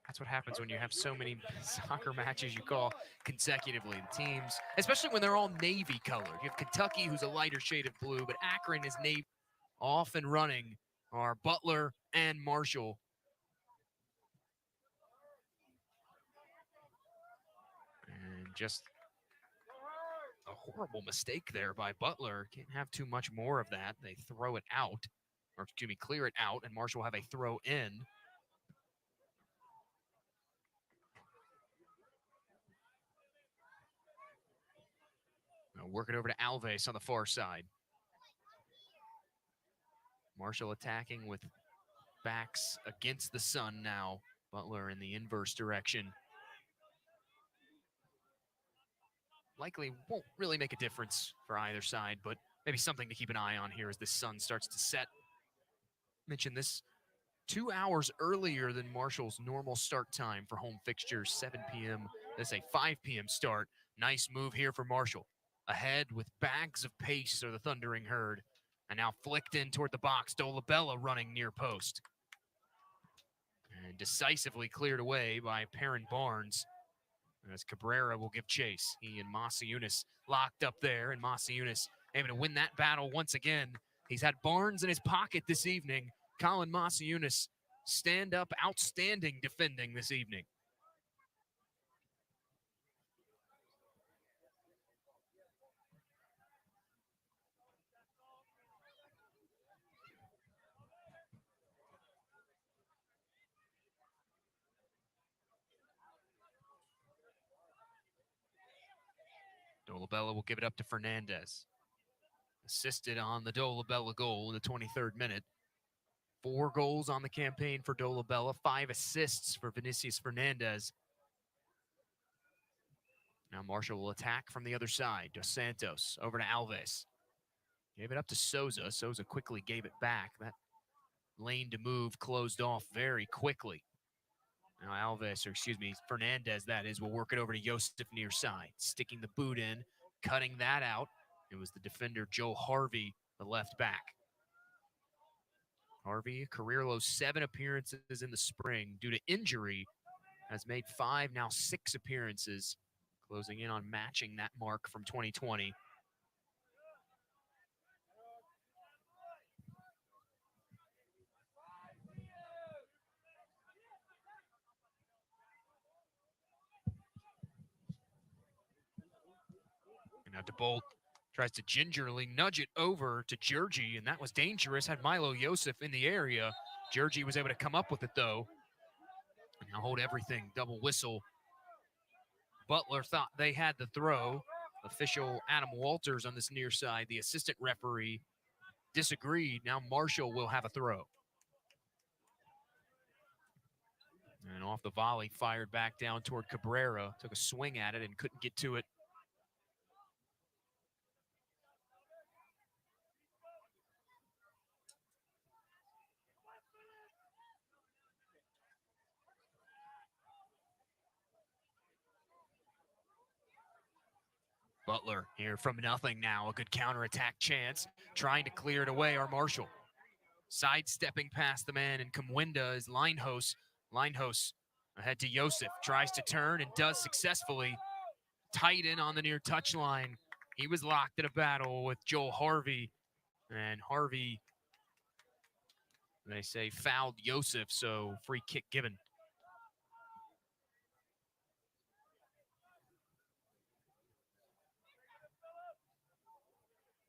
That's what happens when you have so many soccer matches you call consecutively. The teams, especially when they're all navy colored. You have Kentucky, who's a lighter shade of blue, but Akron is navy. Off and running are Buttler and Marshall. And just a horrible mistake there by Buttler. Can't have too much more of that. They throw it out, or excuse me, clear it out, and Marshall will have a throw in. Now work it over to Alves on the far side. Marshall attacking with backs against the sun now. Buttler in the inverse direction. Likely won't really make a difference for either side, but maybe something to keep an eye on here as the sun starts to set. Mentioned this 2 hours earlier than Marshall's normal start time for home fixtures, 7 p.m. That's a 5 p.m. start. Nice move here for Marshall. Ahead with bags of pace are the Thundering Herd. And now flicked in toward the box. Dolabella running near post. And decisively cleared away by Perrin Barnes. As Cabrera will give chase. He and Masiunas locked up there. And Masiunas able to win that battle once again. He's had Barnes in his pocket this evening. Colin Masiunas stand up, outstanding defending this evening. Dolabella will give it up to Fernandez. Assisted on the Dolabella goal in the 23rd minute. 4 goals on the campaign for Dolabella, 5 assists for Vinicius Fernandez. Now Marshall will attack from the other side. Dos Santos over to Alves. Gave it up to Souza. Souza quickly gave it back. That lane to move closed off very quickly. Now Alves, or excuse me, Fernandez, that is, will work it over to Joseph near side. Sticking the boot in, cutting that out. It was the defender, Joe Harvey, the left back. Harvey, career low 7 appearances in the spring due to injury. Has made 5, now 6 appearances. Closing in on matching that mark from 2020. Now DeBolt tries to gingerly nudge it over to Georgie, and that was dangerous. Had Milo Yosef in the area. Georgie was able to come up with it, though. And now hold everything, double whistle. Buttler thought they had the throw. Official Adam Walters on this near side, the assistant referee, disagreed. Now Marshall will have a throw. And off the volley, fired back down toward Cabrera. Took a swing at it and couldn't get to it. Buttler here from nothing now. A good counterattack chance. Trying to clear it away are Marshall. Sidestepping past the man, and Kumwinda is Linehos. Linehos ahead to Yosef. Tries to turn and does successfully. Tight in on the near touchline. He was locked in a battle with Joel Harvey. And Harvey, they say, fouled Yosef, so free kick given.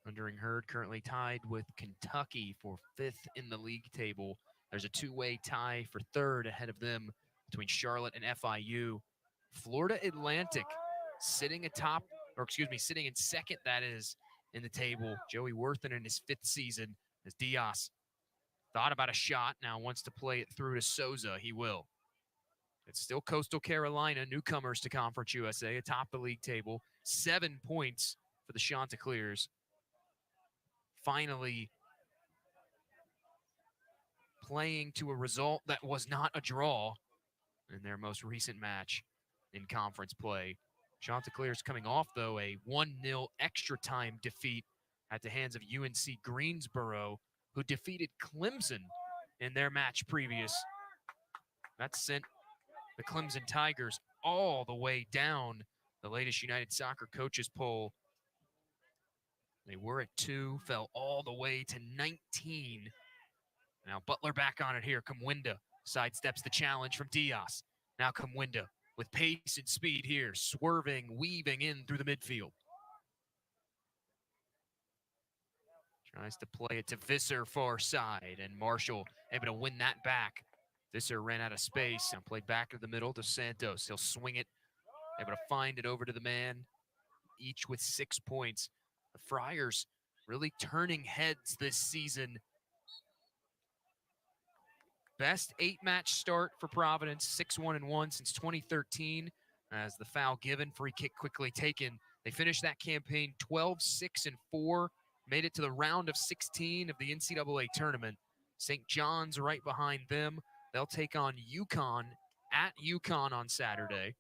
Thundering Herd currently tied with Kentucky for 5th in the league table. There's a 2-way tie for 3rd ahead of them between Charlotte and FIU. Florida Atlantic sitting atop, or excuse me, sitting in 2nd, that is, in the table. Joey Worthen in his 5th season as Diaz thought about a shot, now wants to play it through to Souza. He will. It's still Coastal Carolina, newcomers to Conference USA, atop the league table. 7 points for the Chanticleers. Finally playing to a result that was not a draw in their most recent match in conference play. Chanticleers coming off, though, a 1-0 extra time defeat at the hands of UNC Greensboro, who defeated Clemson in their match previous. That sent the Clemson Tigers all the way down the latest United Soccer Coaches poll. They were at 2, fell all the way to 19. Now Buttler back on it here. Kamwinda sidesteps the challenge from Diaz. Now Kamwinda with pace and speed here, swerving, weaving in through the midfield. Tries to play it to Visser far side, and Marshall able to win that back. Visser ran out of space and played back to the middle to Santos. He'll swing it, able to find it over to the man, each with 6 points. The Friars really turning heads this season. Best 8-match start for Providence, 6-1-1 since 2013. As the foul given, free kick quickly taken. They finished that campaign 12-6-4, made it to the round of 16 of the NCAA tournament. St. John's right behind them. They'll take on UConn at UConn on Saturday.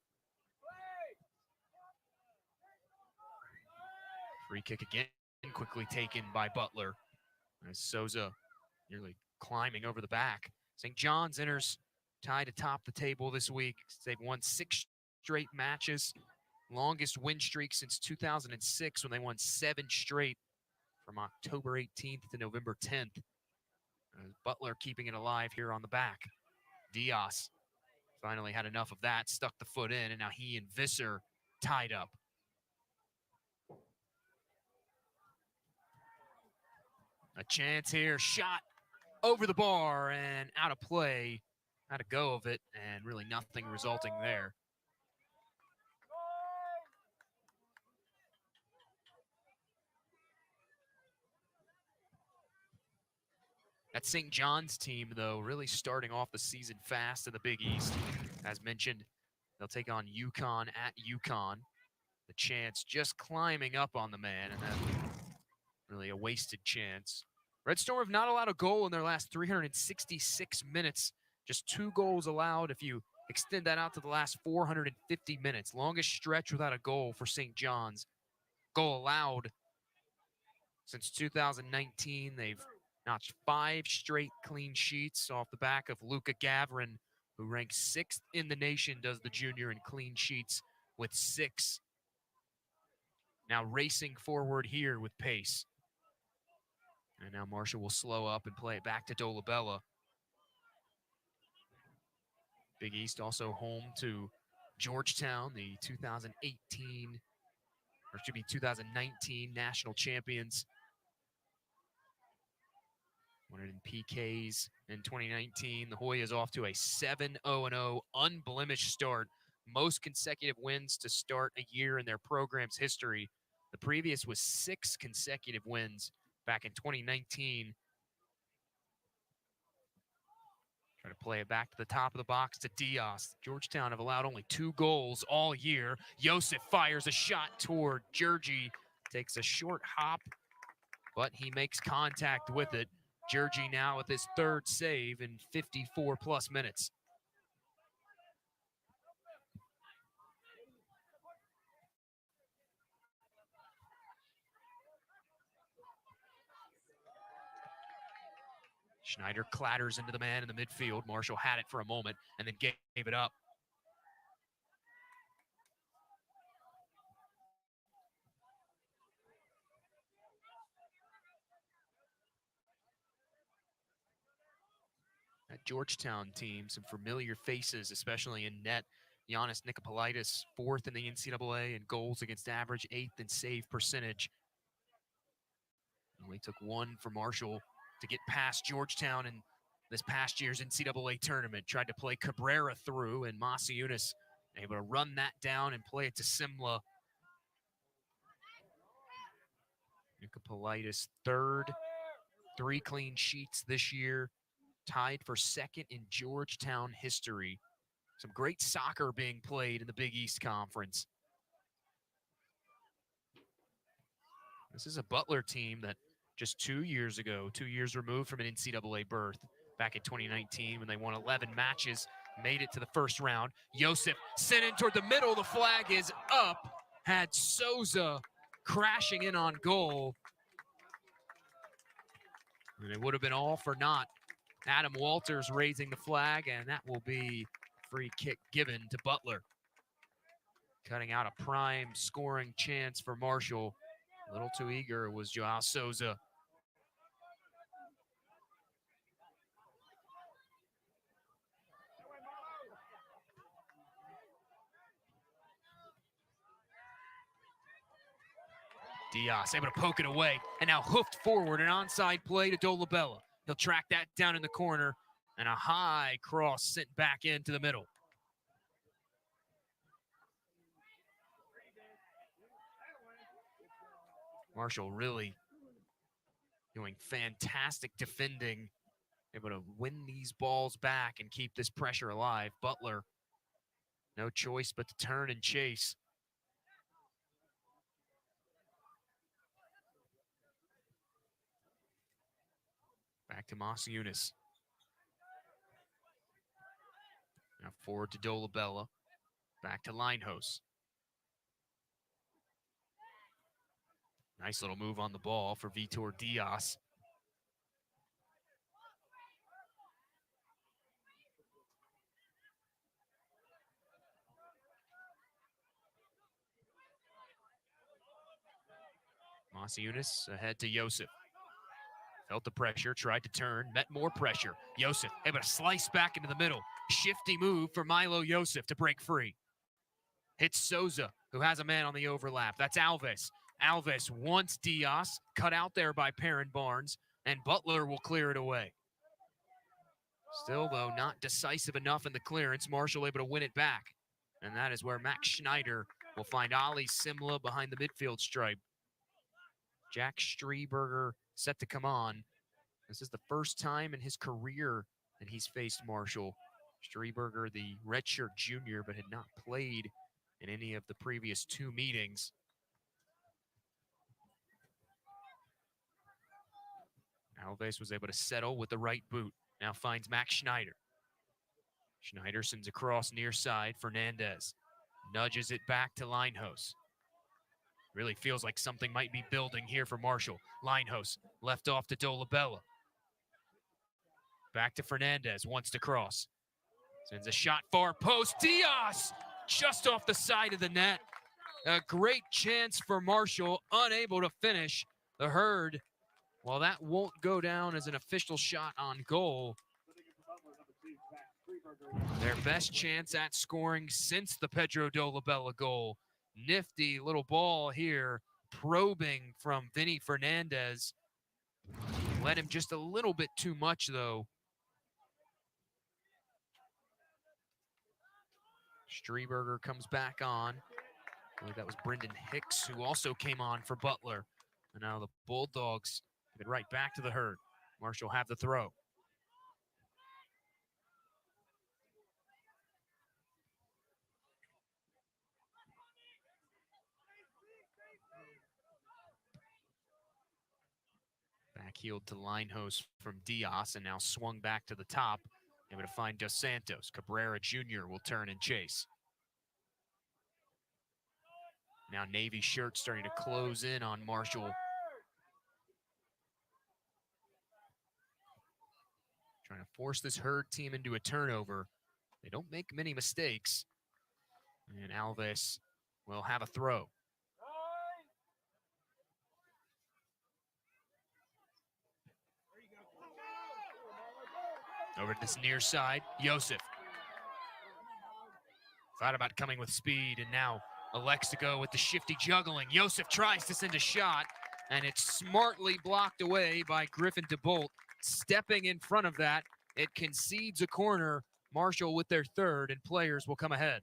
Free kick again, quickly taken by Buttler. As Souza nearly climbing over the back. St. John's enters tied atop the table this week. They've won 6 straight matches. Longest win streak since 2006 when they won 7 straight from October 18th to November 10th. Buttler keeping it alive here on the back. Diaz finally had enough of that, stuck the foot in, and now he and Visser tied up. A chance here, shot over the bar and out of play. Had a go of it, and really nothing resulting there. That St. John's team, though, really starting off the season fast in the Big East. As mentioned, they'll take on UConn at UConn. The chance just climbing up on the man, and then really a wasted chance. Red Storm have not allowed a goal in their last 366 minutes. Just 2 goals allowed if you extend that out to the last 450 minutes. Longest stretch without a goal for St. John's. Goal allowed since 2019. They've notched 5 straight clean sheets off the back of Luka Gavrin, who ranks 6th in the nation, does the junior in clean sheets with 6. Now racing forward here with pace. And now Marshall will slow up and play it back to Dolabella. Big East also home to Georgetown, the 2019 national champions. Won it in PKs in 2019. The Hoyas off to a 7-0-0 unblemished start. Most consecutive wins to start a year in their program's history. The previous was 6 consecutive wins back in 2019. Try to play it back to the top of the box to Diaz. Georgetown have allowed only 2 goals all year. Joseph fires a shot toward Georgie. Takes a short hop, but he makes contact with it. Georgie now with his 3rd save in 54+ minutes. Schneider clatters into the man in the midfield. Marshall had it for a moment and then gave it up. That Georgetown team, some familiar faces, especially in net. Giannis Nicopolitis, 4th in the NCAA in goals against average, 8th in save percentage. Only took 1 for Marshall to get past Georgetown in this past year's NCAA tournament. Tried to play Cabrera through, and Masiunas able to run that down and play it to Simla. Nicopolitis 3rd, 3 clean sheets this year, tied for 2nd in Georgetown history. Some great soccer being played in the Big East Conference. This is a Buttler team that just 2 years ago, 2 years removed from an NCAA berth, back in 2019 when they won 11 matches, made it to the 1st round. Joseph sent in toward the middle. The flag is up. Had Souza crashing in on goal. And it would have been all for naught Adam Walters raising the flag, and that will be free kick given to Buttler. Cutting out a prime scoring chance for Marshall. A little too eager was Joao Souza. Diaz able to poke it away, and now hoofed forward, an onside play to Dolabella. He'll track that down in the corner, and a high cross sent back into the middle. Marshall really doing fantastic defending, able to win these balls back and keep this pressure alive. Buttler, no choice but to turn and chase. Back to Masiunas. Now forward to Dolabella. Back to Linehouse. Nice little move on the ball for Vitor Diaz. Masiunas ahead to Yosef. Felt the pressure, tried to turn, met more pressure. Yosef able to slice back into the middle. Shifty move for Milo Yosef to break free. Hits Souza, who has a man on the overlap. That's Alves. Alves wants Diaz, cut out there by Perrin Barnes, and Buttler will clear it away. Still, though, not decisive enough in the clearance. Marshall able to win it back. And that is where Max Schneider will find Ali Simla behind the midfield stripe. Jack Streberger set to come on. This is the first time in his career that he's faced Marshall. Streberger, the redshirt junior, but had not played in any of the previous two meetings. Alves was able to settle with the right boot. Now finds Max Schneider. Schneider sends across near side. Fernandez nudges it back to Linehouse. Really feels like something might be building here for Marshall. Linehouse left off to Dolabella. Back to Fernandez, wants to cross. Sends a shot far post. Diaz just off the side of the net. A great chance for Marshall, unable to finish. The Herd, well, that won't go down as an official shot on goal. Their best chance at scoring since the Pedro Dolabella goal. Nifty little ball here, probing from Vinny Fernandez. Led him just a little bit too much, though. Streberger comes back on. I believe that was Brendan Hicks, who also came on for Buttler. And now the Bulldogs give it right back to the Herd. Marshall have the throw. Backheeled to Linehouse from Diaz, and now swung back to the top. Able to find Dos Santos. Cabrera Jr. will turn and chase. Now Navy shirt starting to close in on Marshall. Trying to force this Herd team into a turnover. They don't make many mistakes. And Alves will have a throw. Over to this near side, Yosef. Thought about coming with speed, and now elects to go with the shifty juggling. Yosef tries to send a shot, and it's smartly blocked away by Griffin DeBolt. Stepping in front of that, it concedes a corner. Marshall with their third, and players will come ahead.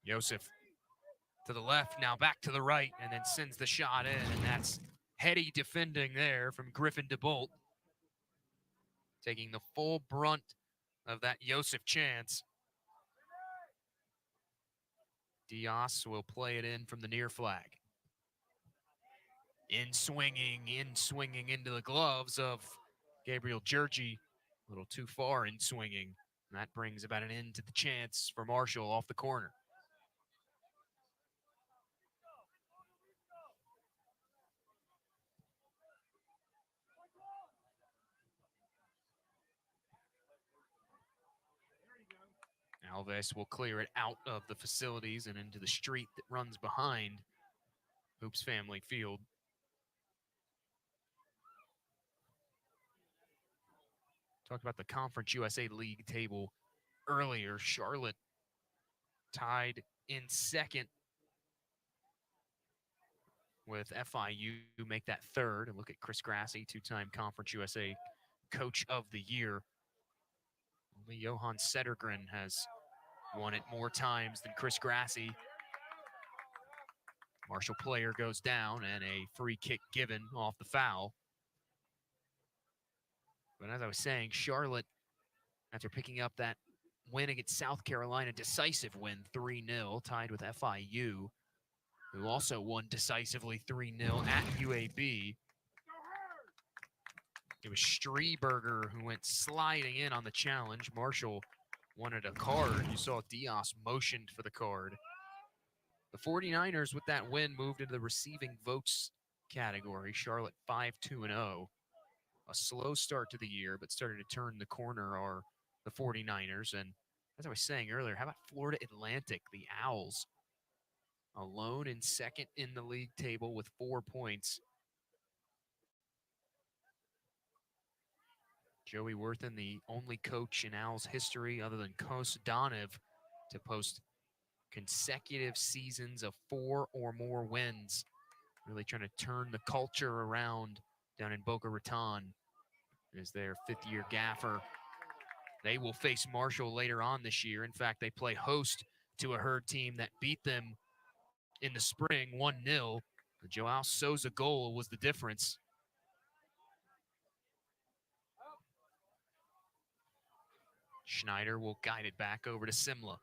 Yosef to the left, now back to the right, and then sends the shot in, and that's heady defending there from Griffin DeBolt. Taking the full brunt of that Yosef chance. Diaz will play it in from the near flag. In swinging into the gloves of Gabriel Jergy. A little too far in swinging. And that brings about an end to the chance for Marshall off the corner. Alves will clear it out of the facilities and into the street that runs behind Hoops Family Field. Talked about the Conference USA League table earlier. Charlotte tied in second with FIU make that third. And look at Chris Grassi, two-time Conference USA Coach of the Year. Only Johan Sedergren has won it more times than Chris Grassi. Marshall player goes down and a free kick given off the foul. But as I was saying, Charlotte, after picking up that win against South Carolina, decisive win, 3-0, tied with FIU, who also won decisively 3-0 at UAB. It was Strieberger who went sliding in on the challenge. Marshall wanted a card. You saw Diaz motioned for the card. The 49ers, with that win, moved into the receiving votes category. Charlotte 5-2-0. A slow start to the year, but started to turn the corner are the 49ers. And as I was saying earlier, how about Florida Atlantic, the Owls, alone in second in the league table with 4 points. Joey Worthen, the only coach in Owls history other than Kos Donev to post consecutive seasons of 4 or more wins. Really trying to turn the culture around down in Boca Raton as their fifth-year gaffer. They will face Marshall later on this year. In fact, they play host to a Herd team that beat them in the spring 1-0. The Joao Souza goal was the difference. Schneider will guide it back over to Simla.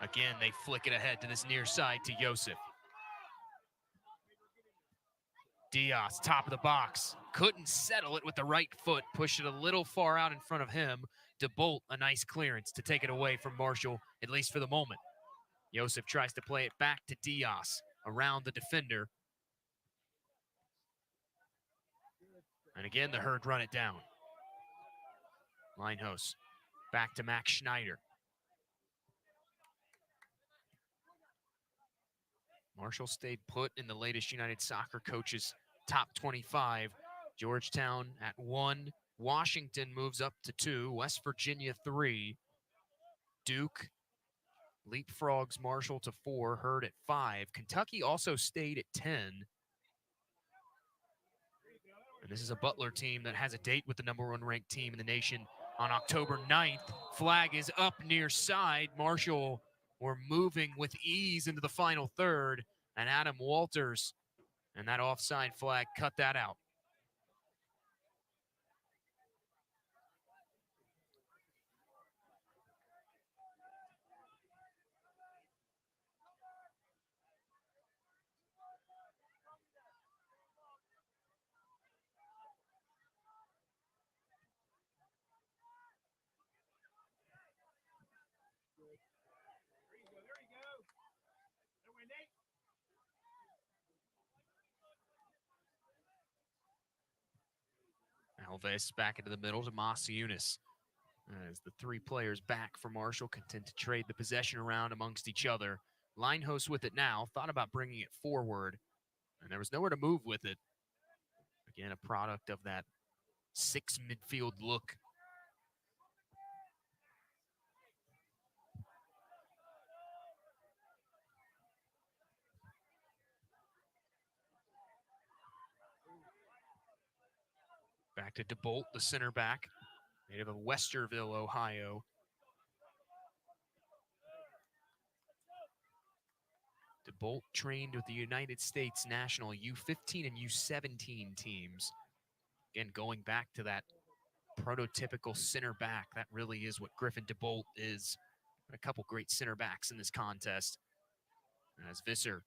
Again, they flick it ahead to this near side to Yosef. Diaz, top of the box. Couldn't settle it with the right foot. Pushed it a little far out in front of him. DeBolt, a nice clearance to take it away from Marshall, at least for the moment. Yosef tries to play it back to Diaz, around the defender. And again, the Herd run it down. Linehouse, back to Max Schneider. Marshall stayed put in the latest United Soccer Coaches top 25. Georgetown at 1. Washington moves up to 2. West Virginia 3. Duke leapfrogs Marshall to 4. Herd at 5. Kentucky also stayed at 10. And this is a Buttler team that has a date with the #1 ranked team in the nation on October 9th. Flag is up near side. Marshall were moving with ease into the final third, and Adam Walters and that offside flag cut that out. Alves back into the middle to Masiunas. As the 3 players back for Marshall content to trade the possession around amongst each other. Linehouse with it now, thought about bringing it forward, and there was nowhere to move with it. Again, a product of that 6 midfield look. Back to DeBolt, the center back, native of Westerville, Ohio. DeBolt trained with the United States national U15 and U17 teams. Again, going back to that prototypical center back, that really is what Griffin DeBolt is. A couple great center backs in this contest. As Visser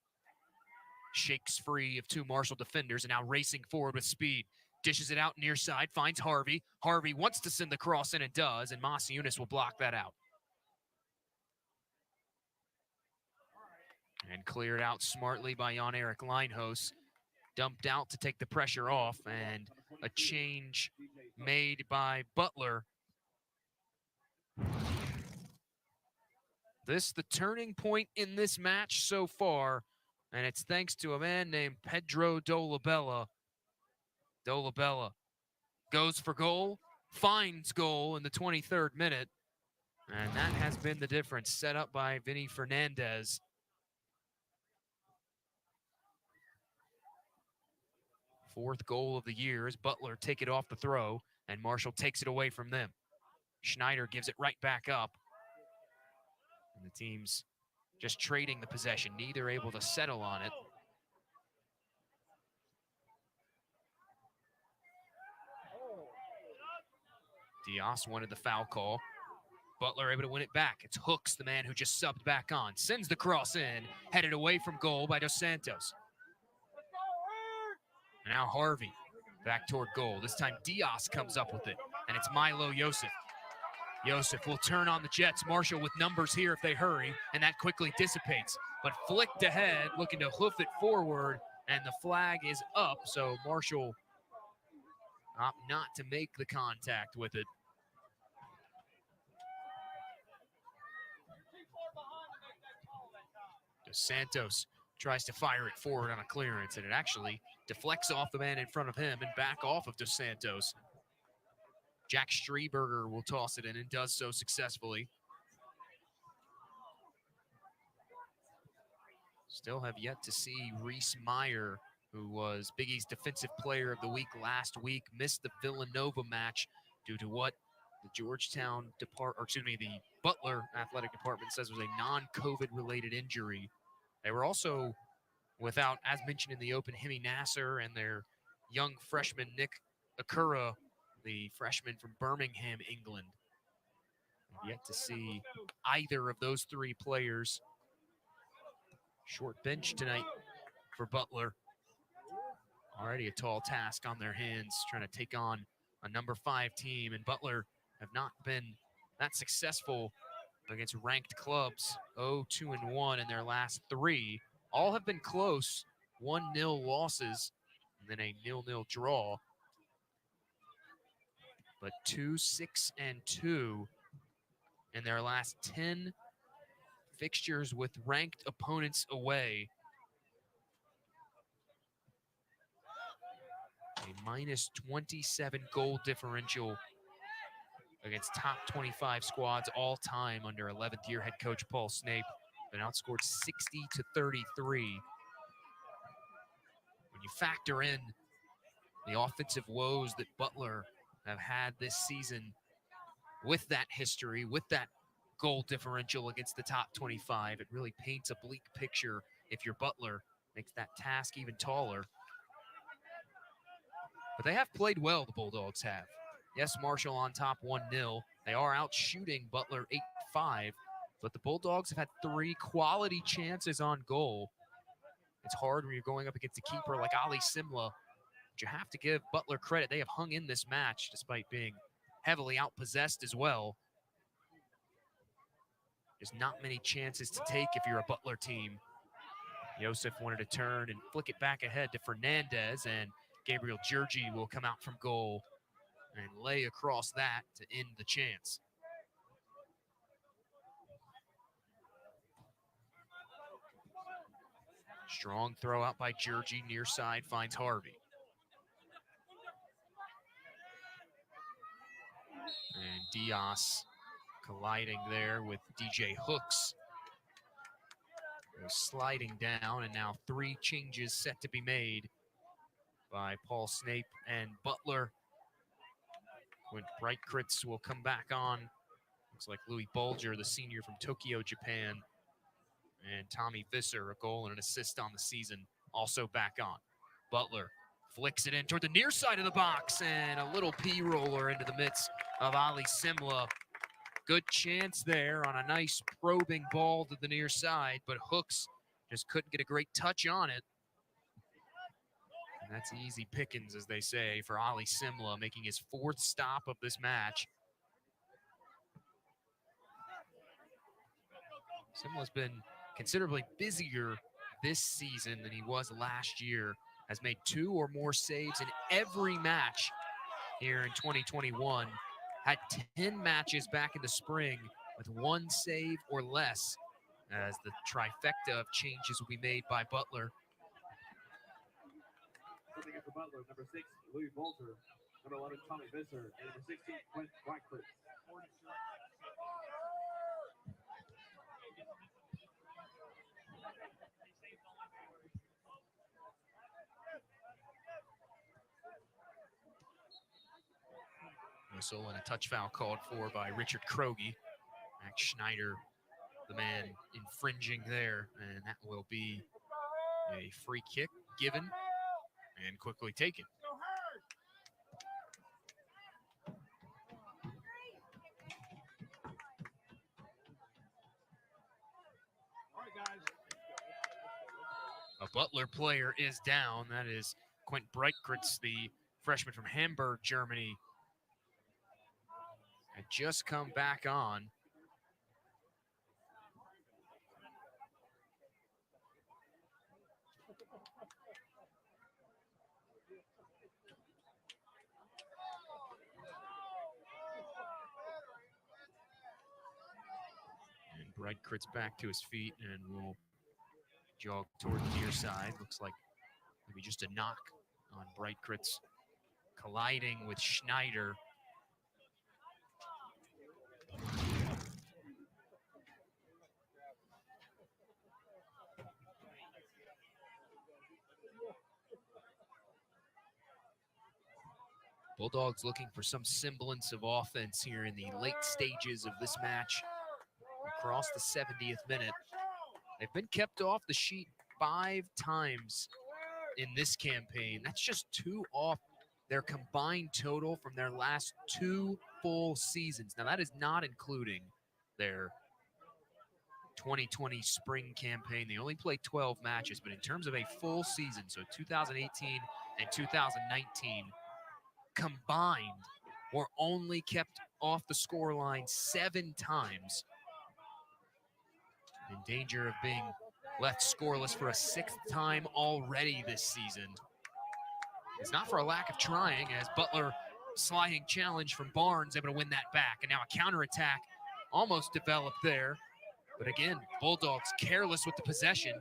shakes free of 2 Marshall defenders and now racing forward with speed. Dishes it out near side, finds Harvey. Harvey wants to send the cross in and does, and Masiunas will block that out. And cleared out smartly by Jan-Erik Leinhos. Dumped out to take the pressure off, and a change made by Buttler. This the turning point in this match so far, and it's thanks to a man named Pedro Dolabella. Dolabella goes for goal, finds goal in the 23rd minute, and that has been the difference, set up by Vinny Fernandez. Fourth goal of the year as Buttler take it off the throw, and Marshall takes it away from them. Schneider gives it right back up. And the team's just trading the possession, neither able to settle on it. Diaz wanted the foul call. Buttler able to win it back. It's Hooks, the man who just subbed back on. Sends the cross in, headed away from goal by Dos Santos. And now Harvey back toward goal. This time Diaz comes up with it, and it's Milo Joseph. Joseph will turn on the Jets. Marshall with numbers here if they hurry, and that quickly dissipates. But flicked ahead, looking to hoof it forward, and the flag is up, so Marshall opt not to make the contact with it. Dos Santos tries to fire it forward on a clearance, and it actually deflects off the man in front of him and back off of Dos Santos. Jack Streberger will toss it in and does so successfully. Still have yet to see Reese Meyer, who was Big East Defensive Player of the Week last week, missed the Villanova match due to what the Georgetown the Buttler Athletic Department says was a non-COVID related injury. They were also without, as mentioned in the open, Hemi Nasser and their young freshman Nick Akura, the freshman from Birmingham, England. I've yet to see either of those three players. Short bench tonight for Buttler. Already a tall task on their hands, trying to take on a number 5 team, and Buttler have not been that successful against ranked clubs. 0-2-1 in their last 3. All have been close, 1-0 losses, and then a 0-0 draw. But 2-6-2 in their last 10 fixtures with ranked opponents away. A -27 goal differential against top 25 squads all time under 11th year head coach Paul Snape. Been outscored 60-33. When you factor in the offensive woes that Buttler have had this season with that history, with that goal differential against the top 25, it really paints a bleak picture if you're Buttler. Makes that task even taller. But they have played well, the Bulldogs have. Yes, Marshall on top 1-0. They are out shooting Buttler 8-5, but the Bulldogs have had 3 quality chances on goal. It's hard when you're going up against a keeper like Ali Simla, but you have to give Buttler credit. They have hung in this match despite being heavily outpossessed as well. There's not many chances to take if you're a Buttler team. Joseph wanted to turn and flick it back ahead to Fernandez, and Gabriel Giorgi will come out from goal and lay across that to end the chance. Strong throw out by Giorgi, near side, finds Harvey. And Diaz colliding there with DJ Hooks. Sliding down, and now 3 changes set to be made by Paul Snape and Buttler. When Breitkritz will come back on. Looks like Louis Bulger, the senior from Tokyo, Japan. And Tommy Visser, a goal and an assist on the season, also back on. Buttler flicks it in toward the near side of the box, and a little P-roller into the midst of Ali Simla. Good chance there on a nice probing ball to the near side, but Hooks just couldn't get a great touch on it. And that's easy pickings, as they say, for Ali Simla, making his 4th stop of this match. Simla's been considerably busier this season than he was last year, has made 2 or more saves in every match here in 2021, had 10 matches back in the spring with 1 save or less, as the trifecta of changes will be made by Buttler. Something for Buttler, number 6, Louis Bolter, number 11, Tommy Visser, and number 16, Quint Blackford. Whistle and a touch foul called for by Richard Krogi. Max Schneider, the man infringing there, and that will be a free kick given and quickly taken. A Buttler player is down. That is Quint Breitkritz, the freshman from Hamburg, Germany. Had just come back on. And Breitkritz back to his feet and will jog toward the near side. Looks like maybe just a knock on Breitkritz, colliding with Schneider. Bulldogs looking for some semblance of offense here in the late stages of this match. Across the 70th minute. They've been kept off the sheet 5 times in this campaign. That's just 2 off their combined total from their last 2 full seasons. Now, that is not including their 2020 spring campaign. They only played 12 matches, but in terms of a full season, so 2018 and 2019, combined, were only kept off the scoreline 7 times. In danger of being left scoreless for a 6th time already this season. It's not for a lack of trying, as Buttler, sliding challenge from Barnes, able to win that back. And now a counterattack almost developed there. But again, Bulldogs careless with the possession.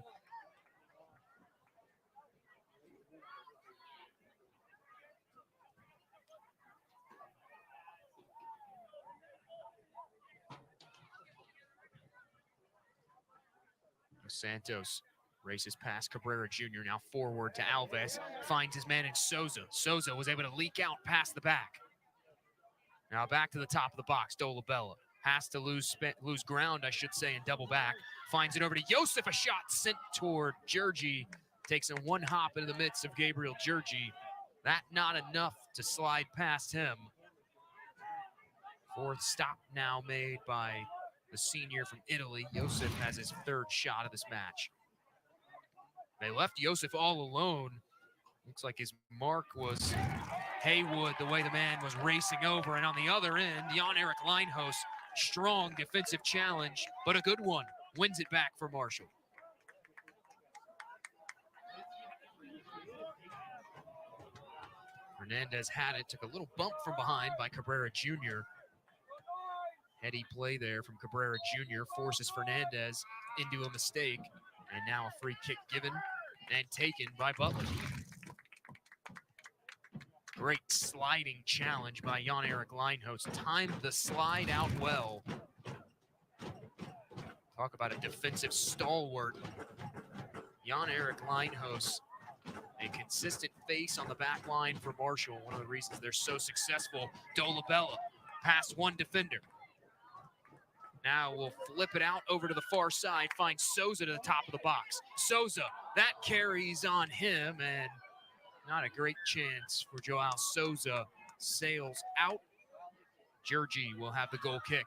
Santos races past Cabrera Jr., now forward to Alves, finds his man in Souza. Souza was able to leak out past the back. Now back to the top of the box, Dolabella. Has to lose ground, I should say, and double back. Finds it over to Josef, a shot sent toward Georgi. Takes a 1 hop into the midst of Gabriel Georgi. That not enough to slide past him. 4th stop now made by the senior from Italy. Josef has his 3rd shot of this match. They left Josef all alone. Looks like his mark was Haywood, the way the man was racing over. And on the other end, Jan-Erik Leinhos, strong defensive challenge, but a good one. Wins it back for Marshall. Hernandez had it, took a little bump from behind by Cabrera Jr. Heady play there from Cabrera Jr. forces Fernandez into a mistake. And now a free kick given and taken by Buttler. Great sliding challenge by Jan-Erik Leinhos. Timed the slide out well. Talk about a defensive stalwart. Jan-Erik Leinhos, a consistent face on the back line for Marshall. One of the reasons they're so successful. Dolabella past one defender. Now we'll flip it out over to the far side, find Souza to the top of the box. Souza, that carries on him, and not a great chance for Joao Souza. Sails out. Georgi will have the goal kick.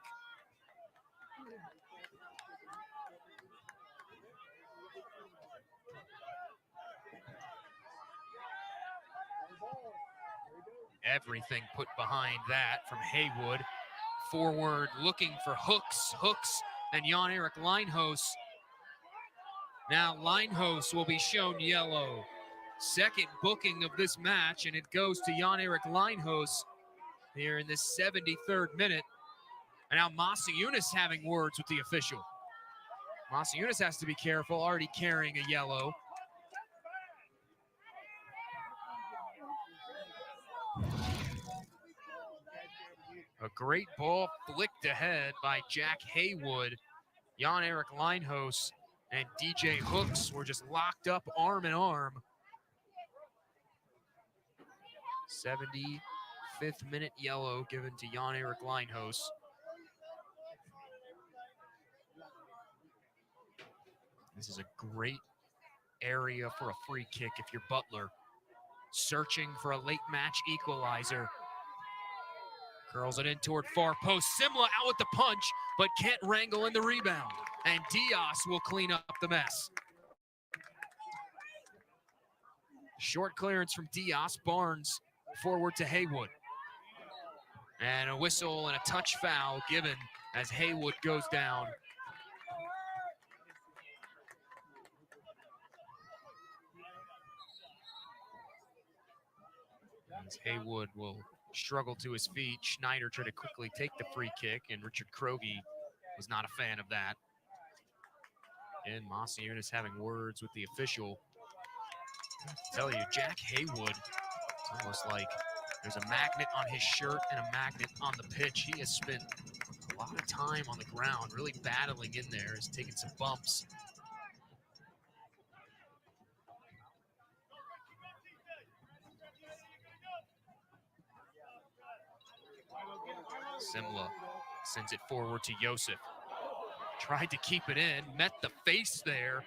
Everything put behind that from Haywood. Forward looking for Hooks. Hooks and Jan-Erik Leinhos. Now Leinhos will be shown yellow. Second booking of this match, and it goes to Jan-Erik Leinhos here in this 73rd minute. And now Masiunas having words with the official. Masiunas has to be careful, already carrying a yellow. A great ball flicked ahead by Jack Haywood. Jan-Erik Leinhos and DJ Hooks were just locked up arm in arm. 75th minute yellow given to Jan-Erik Leinhos. This is a great area for a free kick if you're Buttler. Searching for a late match equalizer. Curls it in toward far post. Simla out with the punch, but can't wrangle in the rebound. And Diaz will clean up the mess. Short clearance from Diaz. Barnes forward to Haywood. And a whistle and a touch foul given as Haywood goes down. As Haywood will struggle to his feet. Schneider tried to quickly take the free kick, and Richard Krogi was not a fan of that. And Masiunas having words with the official. I tell you, Jack Haywood, it's almost like there's a magnet on his shirt and a magnet on the pitch. He has spent a lot of time on the ground, really battling in there. He's taken some bumps. Simla sends it forward to Josef. Tried to keep it in, met the face there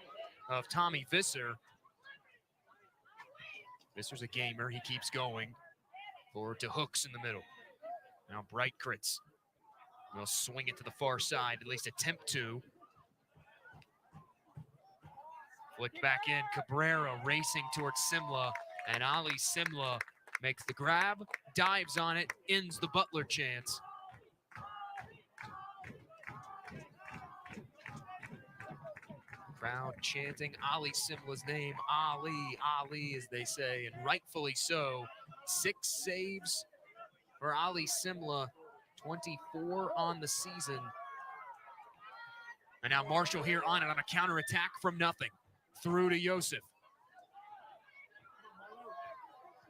of Tommy Visser. Visser's a gamer, he keeps going. Forward to Hooks in the middle. Now Breitkritz will swing it to the far side, at least attempt to. Flicked back in, Cabrera racing towards Simla, and Ali Simla makes the grab, dives on it, ends the Buttler chance. Crowd chanting Ali Simla's name, Ali, Ali, as they say, and rightfully so. 6 saves for Ali Simla, 24 on the season. And now Marshall here on it on a counterattack from nothing. Through to Josef.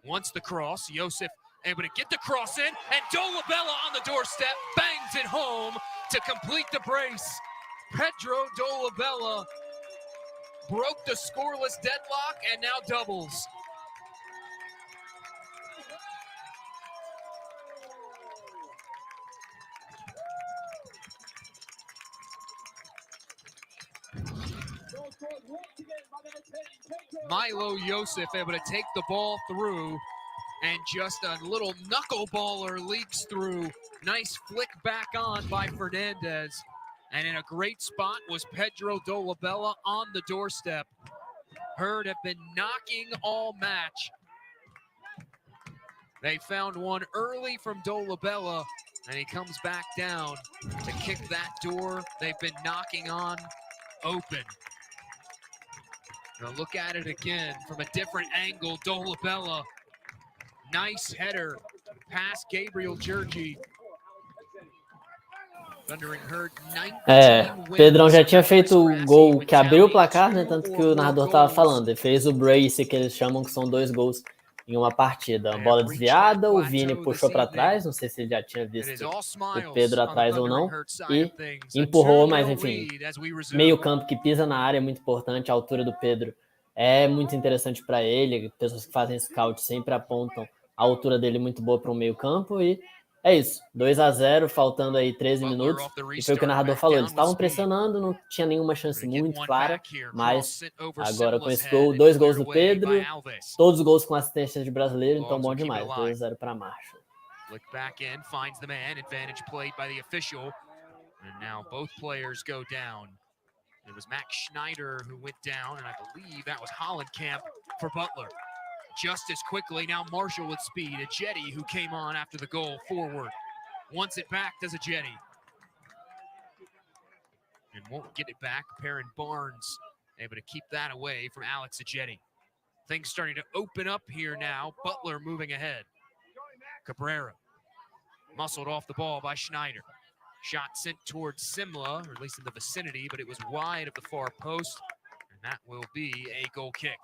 Wants the cross, Josef able to get the cross in, and Dolabella on the doorstep, bangs it home to complete the brace. Pedro Dolabella broke the scoreless deadlock and now doubles. Milo Josef able to take the ball through, and just a little knuckleballer leaks through. Nice flick back on by Fernandez. And in a great spot was Pedro Dolabella on the doorstep. Herd have been knocking all match. They found one early from Dolabella, and he comes back down to kick that door they've been knocking on open. Now look at it again from a different angle. Dolabella, nice header past Gabriel Gergi. Thundering Herd 19 Pedrão já tinha feito o gol que abriu o placar, né? Tanto que o narrador estava falando. Ele fez o brace, que eles chamam, que são 2 gols em uma partida. Uma bola desviada, o Vini puxou para trás, não sei se ele já tinha visto o Pedro atrás ou não, e empurrou, mas enfim, meio campo que pisa na área é muito importante, a altura do Pedro é muito interessante para ele, pessoas que fazem scout sempre apontam a altura dele muito boa para o meio campo, e é isso, 2-0, faltando aí 13 minutos, e foi o que o narrador falou, eles estavam pressionando, não tinha nenhuma chance muito clara, mas agora com esse gol, 2 gols do Pedro, todos os gols com assistência de brasileiro, então bom demais, 2-0 para Marshall. Look back in, finds the man, advantage played by the official, and now both players go down. It was Max Schneider who went down, and I believe that was Hollenkamp for Buttler. just as quickly. Now Marshall with speed. Ajeti, who came on after the goal, forward. Wants it back, does Ajeti. And won't get it back. Perrin Barnes able to keep that away from Alex Ajeti. Things starting to open up here now. Buttler moving ahead. Cabrera muscled off the ball by Schneider. Shot sent towards Simla, or at least in the vicinity, but it was wide of the far post. And that will be a goal kick.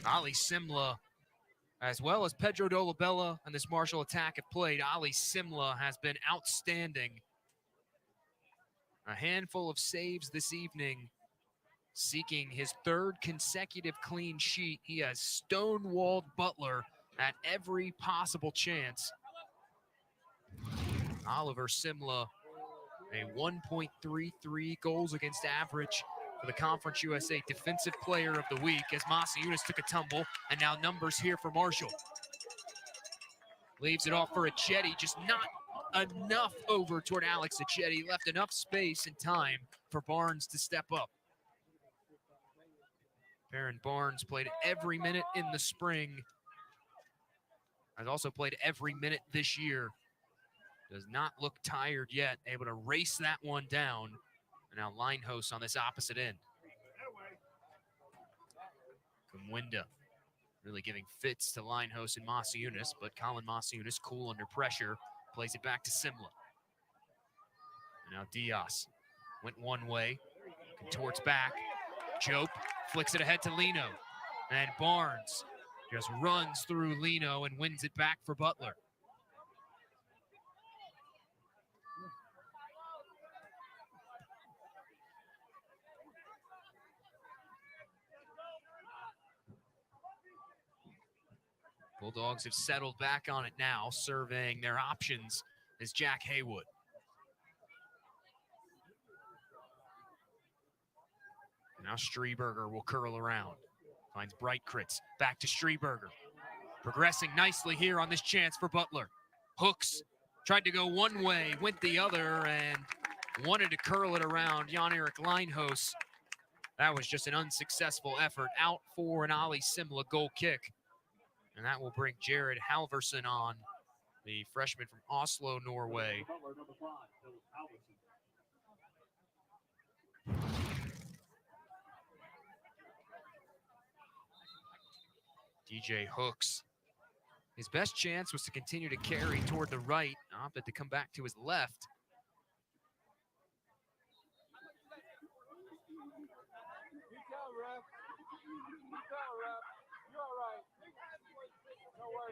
Ali Simla, as well as Pedro Dolabella and this Marshall attack have played. Ali Simla has been outstanding. A handful of saves this evening, seeking his third consecutive clean sheet. He has stonewalled Buttler at every possible chance. Oliver Simla, a 1.33 goals against average for the Conference USA Defensive Player of the Week, as Masiunas took a tumble, and now numbers here for Marshall. Leaves it off for Ajeti, just not enough over toward Alex Ajeti, left enough space and time for Barnes to step up. Perrin Barnes played every minute in the spring, has also played every minute this year. Does not look tired yet, able to race that one down. And now Linehouse on this opposite end. Kumwinda really giving fits to Linehouse and Masiunas, but Colin Masiunas, cool under pressure, plays it back to Simla. And now Diaz went one way, contorts back. Jope flicks it ahead to Lino. And Barnes just runs through Lino and wins it back for Buttler. Bulldogs have settled back on it now, surveying their options is Jack Haywood. Now Strieberger will curl around. Finds Breitkritz, back to Strieberger. Progressing nicely here on this chance for Buttler. Hooks, tried to go one way, went the other, and wanted to curl it around Jan-Erik Linehouse. That was just an unsuccessful effort. Out for an Ali Simla goal kick. And that will bring Jared Halverson on, the freshman from Oslo, Norway. DJ Hooks. His best chance was to continue to carry toward the right, opted to come back to his left.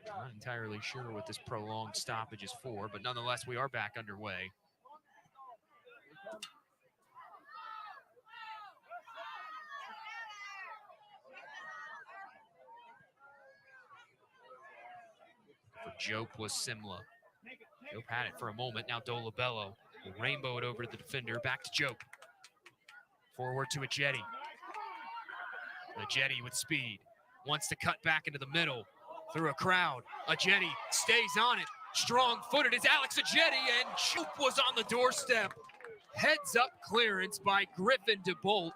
Not entirely sure what this prolonged stoppage is for, but nonetheless, we are back underway. For Jope was Simla. Jope had it for a moment. Now Dolabello will rainbow it over to the defender. Back to Jope. Forward to Ajeti. Ajeti with speed. Wants to cut back into the middle. Through a crowd. Ajeti stays on it. Strong-footed is Alex Ajeti, and Jope was on the doorstep. Heads-up clearance by Griffin DeBolt.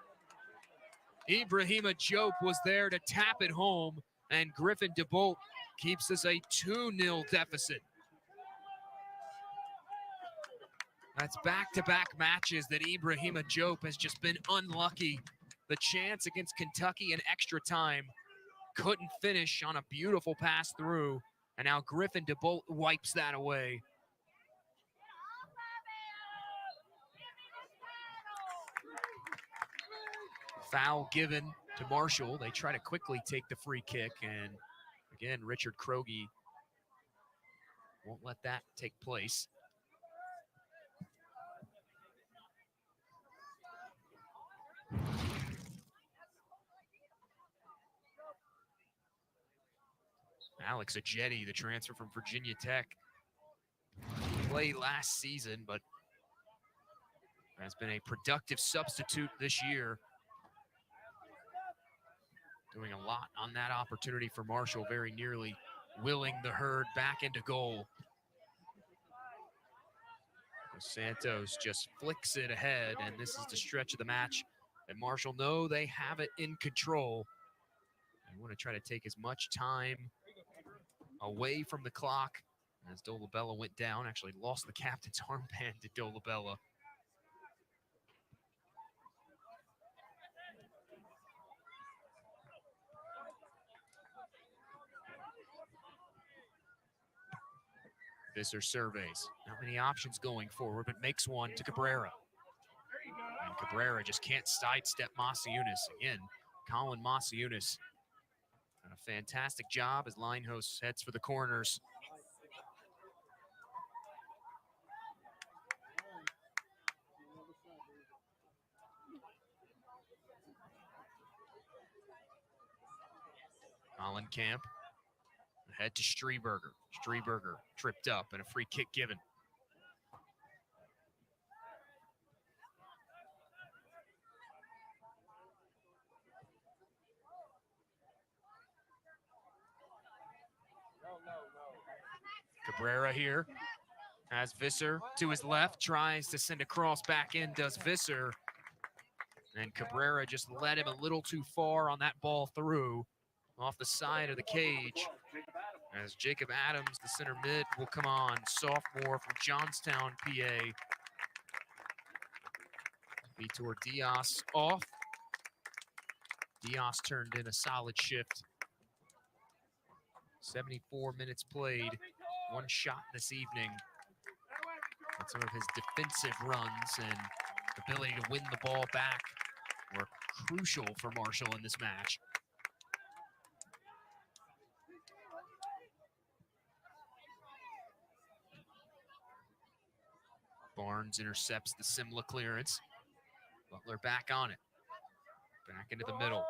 Ibrahima Jope was there to tap it home, and Griffin DeBolt keeps us a 2-0 deficit. That's back-to-back matches that Ibrahima Jope has just been unlucky. The chance against Kentucky in extra time, couldn't finish on a beautiful pass through, and now Griffin DeBolt wipes that away. Foul given to Marshall. They try to quickly take the free kick, and again, Richard Krogi won't let that take place. Alex Ajeti, the transfer from Virginia Tech, played last season, but has been a productive substitute this year. doing a lot on that opportunity for Marshall, very nearly willing the herd back into goal. Santos just flicks it ahead, and this is the stretch of the match that Marshall know they have it in control. They want to try to take as much time away from the clock. As Dolabella went down, actually lost the captain's armband to Dolabella. Visser surveys. Not many options going forward, but makes one to Cabrera. And Cabrera just can't sidestep Masiunas. Again, Colin Masiunas done a fantastic job as Linehouse heads for the corners. Colin Camp ahead to Streberger. Streberger tripped up and a free kick given. Cabrera here has Visser to his left, tries to send a cross back in, does Visser. And Cabrera just led him a little too far on that ball through off the side of the cage. As Jacob Adams, the center mid, will come on, sophomore from Johnstown, PA. Vitor Diaz off. Diaz turned in a solid shift. 74 minutes played, one shot this evening. And some of his defensive runs and ability to win the ball back were crucial for Marshall in this match. Barnes intercepts the Simla clearance. Buttler back on it. Back into the middle.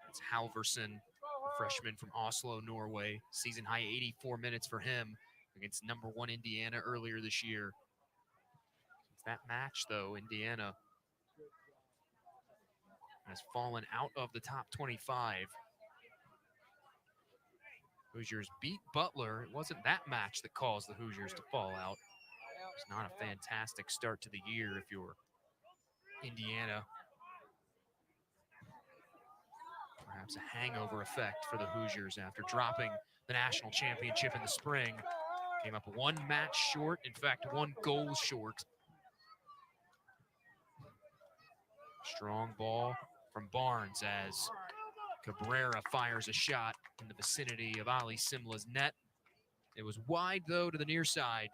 It's Halverson, a freshman from Oslo, Norway. Season high 84 minutes for him against number 1 Indiana earlier this year. Since that match, though, Indiana has fallen out of the top 25. Hoosiers beat Buttler. It wasn't that match that caused the Hoosiers to fall out. It's not a fantastic start to the year if you're Indiana. Perhaps a hangover effect for the Hoosiers after dropping the national championship in the spring. Came up one match short, in fact, one goal short. Strong ball from Barnes as Cabrera fires a shot in the vicinity of Ali Simla's net. It was wide, though, to the near side.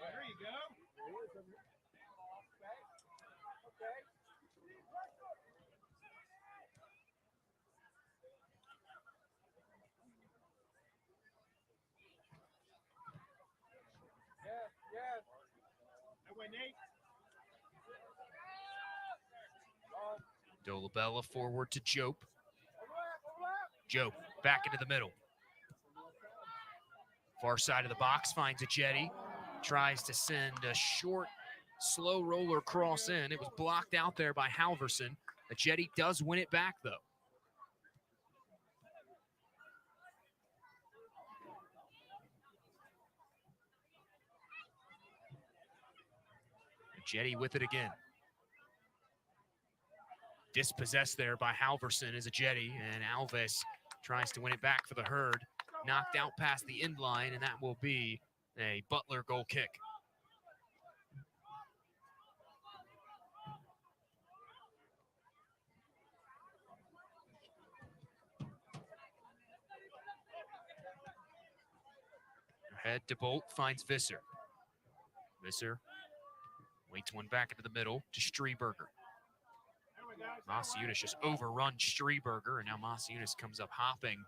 There you go. Okay. Yes. That way, Nate. Dolabella forward to Jope. Jope back into the middle. Far side of the box finds a Jetty. Tries to send a short, slow roller cross in. It was blocked out there by Halverson. The Jetty does win it back, though. Jetty with it again. Dispossessed there by Halverson as a Jetty, and Alves tries to win it back for the herd. Knocked out past the end line, and that will be a Buttler goal kick. Ahead to Bolt, finds Visser. Visser waits one back into the middle to Streberger. Masiunas just overrun Streberger, and now Masiunas comes up hopping.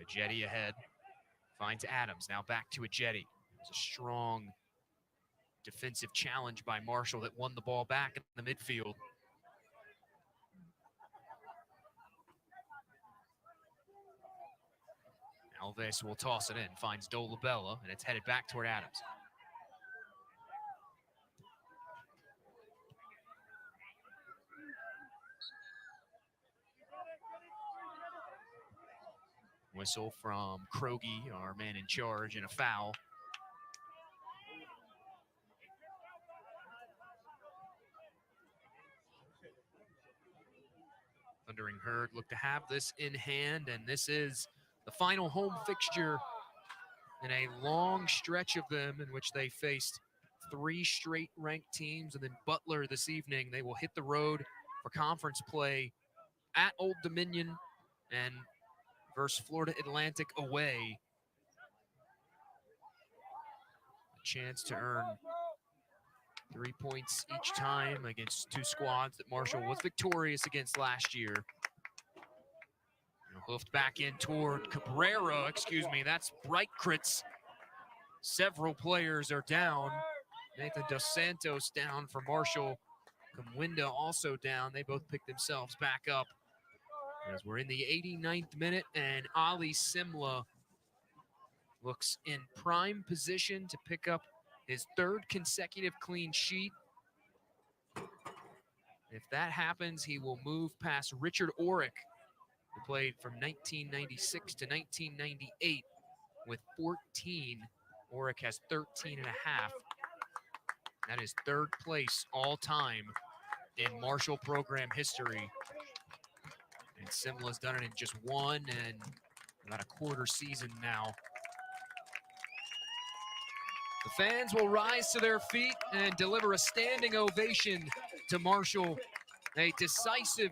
Ajeti ahead, finds Adams, now back to Ajeti. It's a strong defensive challenge by Marshall that won the ball back in the midfield. Alves will toss it in, finds Dolabella, and it's headed back toward Adams. Whistle from Krogi, our man in charge, and a foul. Thundering Herd look to have this in hand, and this is the final home fixture in a long stretch of them in which they faced 3 straight ranked teams, and then Buttler this evening. They will hit the road for conference play at Old Dominion and versus Florida Atlantic away. A chance to earn 3 points each time against 2 squads that Marshall was victorious against last year. Hoofed back in toward Cabrera, that's Breitkritz. Several players are down. Nathan Dos Santos down for Marshall. Kamwinda also down. They both picked themselves back up. As we're in the 89th minute, and Ali Simla looks in prime position to pick up his 3rd consecutive clean sheet. If that happens, he will move past Richard Orrick, who played from 1996 to 1998 with 14. Orrick has 13 and a half. That is 3rd place all time in Marshall program history. And Simla's done it in just 1 and about a quarter season now. The fans will rise to their feet and deliver a standing ovation to Marshall. A decisive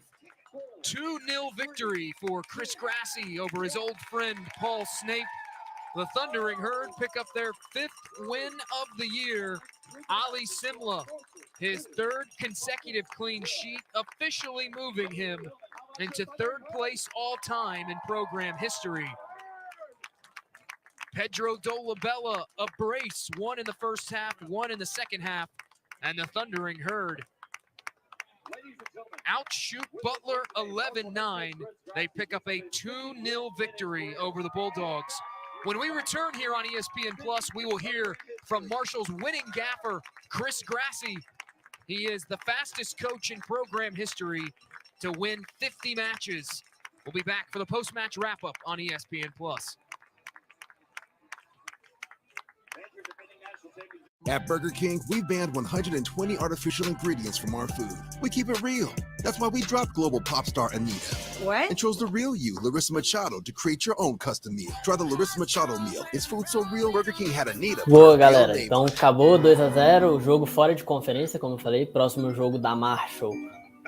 2-0 victory for Chris Grassi over his old friend Paul Snape. The Thundering Herd pick up their 5th win of the year. Ali Simla, his 3rd consecutive clean sheet, officially moving him into 3rd place all-time in program history. Pedro Dolabella, a brace, 1 in the first half, 1 in the second half, and the Thundering Herd outshoot Buttler 11-9. They pick up a 2-0 victory over the Bulldogs. When we return here on ESPN Plus, we will hear from Marshall's winning gaffer, Chris Grassi. He is the fastest coach in program history to win 50 matches. We'll be back for the post-match wrap-up on ESPN Plus. At Burger King, we banned 120 artificial ingredients from our food. We keep it real. That's why we dropped global pop star Anita. What? And chose the real you, Larissa Machado, to create your own custom meal. Try the Larissa Machado meal. It's food so real, Burger King had Anita. Boa, galera. Então acabou 2-0, o jogo fora de conferência, como eu falei. Próximo jogo da Marshall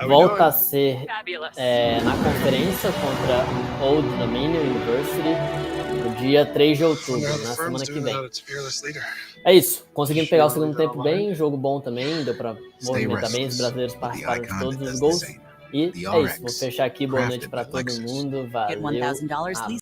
volta a ser na conferência contra Old Dominion University no dia 3 de outubro, na semana que vem. É isso, conseguimos pegar o segundo tempo bem, jogo bom também, deu para movimentar bem, os brasileiros participaram de todos os gols. E é isso, vou fechar aqui, boa noite para todo mundo, valeu.